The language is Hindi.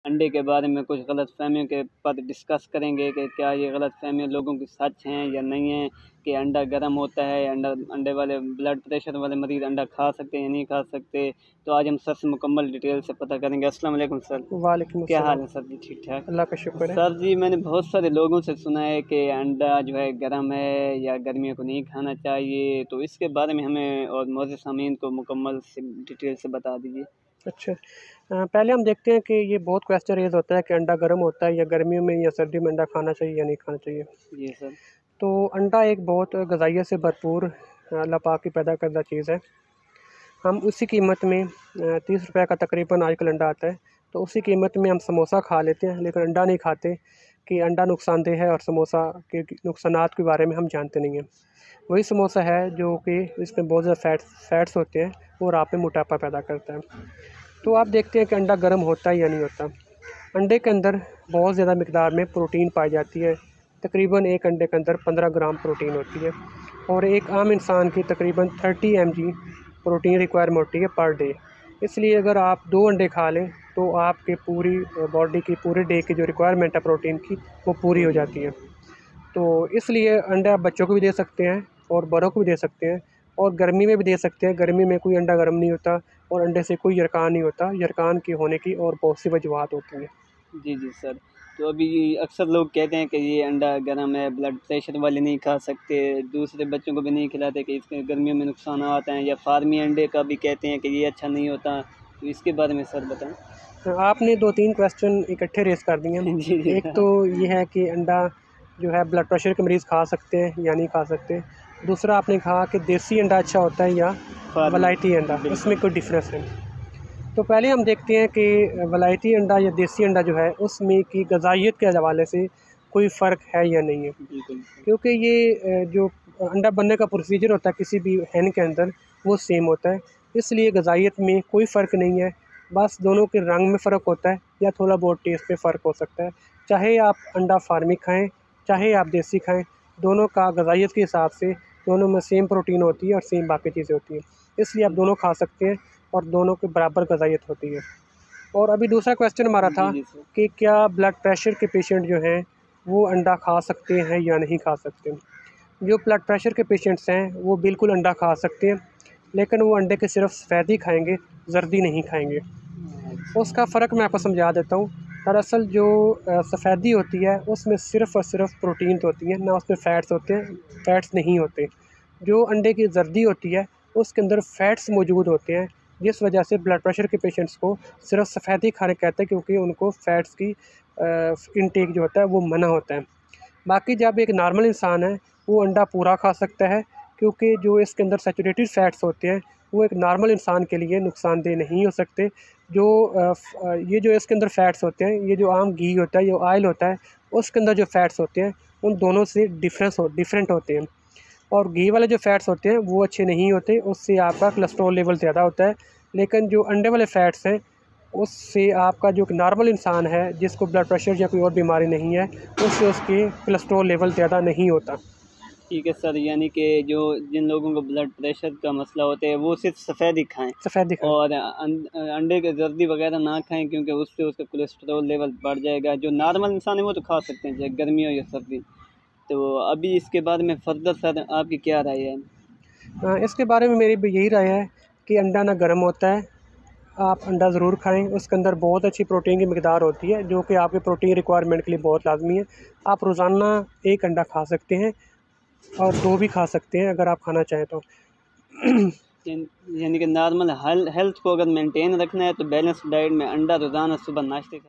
अंडे के बारे में कुछ गलतफ़हमियों के पर डिस्कस करेंगे कि क्या ये गलतफ़हमियाँ लोगों की सच हैं या नहीं हैं, कि अंडा गर्म होता है, अंडे वाले ब्लड प्रेशर वाले मरीज़ अंडा खा सकते हैं या नहीं खा सकते। तो आज हम सर से मुकम्मल डिटेल से पता करेंगे। अस्सलाम वालेकुम सर। वालेकुम क्या हाल अस्सलाम। है सर जी? ठीक ठाक, अल्लाह का शुक्र है। सर जी मैंने बहुत सारे लोगों से सुना है कि अंडा जो है गर्म है या गर्मियों को नहीं खाना चाहिए, तो इसके बारे में हमें और मोअज़्ज़िज़ सामीन को मुकम्मल से डिटेल से बता दीजिए। अच्छा, पहले हम देखते हैं कि ये बहुत क्वेश्चन रेज़ होता है कि अंडा गर्म होता है या गर्मियों में या सर्दियों में अंडा खाना चाहिए या नहीं खाना चाहिए। जी सर। तो अंडा एक बहुत ग़िज़ाइयत से भरपूर अल्लाह पाक की पैदा करदा चीज़ है। हम उसी कीमत में 30 रुपए का तकरीबन आजकल अंडा आता है, तो उसी कीमत में हम समोसा खा लेते हैं, लेकिन अंडा नहीं खाते कि अंडा नुकसानदेह है और समोसा के नुकसानात के बारे में हम जानते नहीं हैं। वही समोसा है जो कि इसमें बहुत ज़्यादा फैट्स होते हैं और आप में मोटापा पैदा करता है। तो आप देखते हैं कि अंडा गर्म होता है या नहीं होता। अंडे के अंदर बहुत ज़्यादा मिकदार में प्रोटीन पाई जाती है। तकरीबन एक अंडे के अंदर 15 ग्राम प्रोटीन होती है और एक आम इंसान की तकरीबन 30 mg प्रोटीन रिक्वायरमेंट होती है पर डे। इसलिए अगर आप 2 अंडे खा लें तो आपके पूरी बॉडी की पूरे डे की जो रिक्वायरमेंट है प्रोटीन की, वो पूरी हो जाती है। तो इसलिए अंडा आप बच्चों को भी दे सकते हैं और बड़ों को भी दे सकते हैं और गर्मी में भी दे सकते हैं। गर्मी में कोई अंडा गर्म नहीं होता और अंडे से कोई यरकान नहीं होता। यरकान की होने की और बहुत सी वजूहात होती हैं। जी, जी सर। तो अभी अक्सर लोग कहते हैं कि ये अंडा गर्म है, ब्लड प्रेशर वाले नहीं खा सकते, दूसरे बच्चों को भी नहीं खिलाते कि इसके गर्मियों में नुकसानात हैं, या फार्मी अंडे का भी कहते हैं कि ये अच्छा नहीं होता। तो इसके बारे में सर बताएँ। आपने 2-3 क्वेश्चन इकट्ठे रेज़ कर दिए हैं। जी, जी। एक तो ये है कि अंडा जो है ब्लड प्रेशर के मरीज़ खा सकते हैं या नहीं खा सकते। दूसरा आपने कहा कि देसी अंडा अच्छा होता है या फार्मी, वलायती अंडा, बिल्कुल। इसमें कोई डिफ़रेंस है। तो पहले हम देखते हैं कि वलायती अंडा या देसी अंडा जो है उसमें की ग़िज़ाइयत के हवाले से कोई फ़र्क है या नहीं है। बिल्कुल। क्योंकि ये जो अंडा बनने का प्रोसीजर होता है किसी भी हैन के अंदर, वो सेम होता है, इसलिए ग़िज़ाइयत में कोई फ़र्क नहीं है। बस दोनों के रंग में फ़र्क होता है या थोड़ा बहुत टेस्ट में फ़र्क हो सकता है। चाहे आप अंडा फार्मी खाएँ, चाहे आप देसी खाएँ, दोनों का ग़िज़ाइयत के हिसाब से दोनों में सेम प्रोटीन होती है और सेम बाकी चीज़ें होती हैं। इसलिए आप दोनों खा सकते हैं और दोनों के बराबर ग़िज़ाइयत होती है। और अभी दूसरा क्वेश्चन हमारा था जी, जी सर। कि क्या ब्लड प्रेशर के पेशेंट जो हैं वो अंडा खा सकते हैं या नहीं खा सकते। जो ब्लड प्रेशर के पेशेंट्स हैं वो बिल्कुल अंडा खा सकते हैं, लेकिन वो अंडे के सिर्फ सफ़ेद ही खाएँगे, ज़र्दी नहीं खाएँगे। उसका फ़र्क मैं आपको समझा देता हूँ। दरअसल जो सफ़ेदी होती है उसमें सिर्फ़ और सिर्फ प्रोटीन होती है, ना उसमें फ़ैट्स होते हैं, फ़ैट्स नहीं होते। जो अंडे की ज़र्दी होती है उसके अंदर फ़ैट्स मौजूद होते हैं, जिस वजह से ब्लड प्रेशर के पेशेंट्स को सिर्फ सफ़ेदी खाने कहते हैं, क्योंकि उनको फ़ैट्स की इंटेक जो होता है वो मना होता है। बाकी जब एक नॉर्मल इंसान है वो अंडा पूरा खा सकता है, क्योंकि जो इसके अंदर सैचुरेटेड फ़ैट्स होते हैं वो एक नॉर्मल इंसान के लिए नुकसानदेह नहीं हो सकते। जो ये जो इसके अंदर फ़ैट्स होते हैं, ये जो आम घी होता है, ये ऑयल होता है, उसके अंदर जो फ़ैट्स होते हैं उन दोनों से डिफरेंट होते हैं। और घी वाले जो फ़ैट्स होते हैं वो अच्छे नहीं होते, उससे आपका कोलेस्ट्रॉल लेवल ज़्यादा होता है। लेकिन जो अंडे वाले फ़ैट्स हैं उससे आपका जो नॉर्मल इंसान है जिसको ब्लड प्रेशर या कोई और बीमारी नहीं है, उससे उसके कोलेस्ट्रॉल लेवल ज़्यादा नहीं होता। ठीक है सर, यानी कि जो जिन लोगों को ब्लड प्रेशर का मसला होता है वो सिर्फ सफ़ेद ही खाएँ सफ़ेद दिखाएँ। और अंडे के ज़र्दी वगैरह ना खाएँ, क्योंकि उससे उसका कोलेस्ट्रॉल लेवल बढ़ जाएगा। जो नॉर्मल इंसान है वो तो खा सकते हैं, चाहे गर्मी हो या सर्दी। तो अभी इसके बारे में फ़र्दर सर आपकी क्या राय है? इसके बारे में मेरी भी यही राय है कि अंडा ना गर्म होता है, आप अंडा ज़रूर खाएँ। उसके अंदर बहुत अच्छी प्रोटीन की मिकदार होती है, जो कि आपके प्रोटीन रिक्वायरमेंट के लिए बहुत लाज़मी है। आप रोज़ाना 1 अंडा खा सकते हैं और 2 भी खा सकते हैं अगर आप खाना चाहें तो। यानी कि नॉर्मल हेल्थ को अगर मेंटेन रखना है तो बैलेंस डाइट में अंडा रोज़ाना सुबह नाश्ते का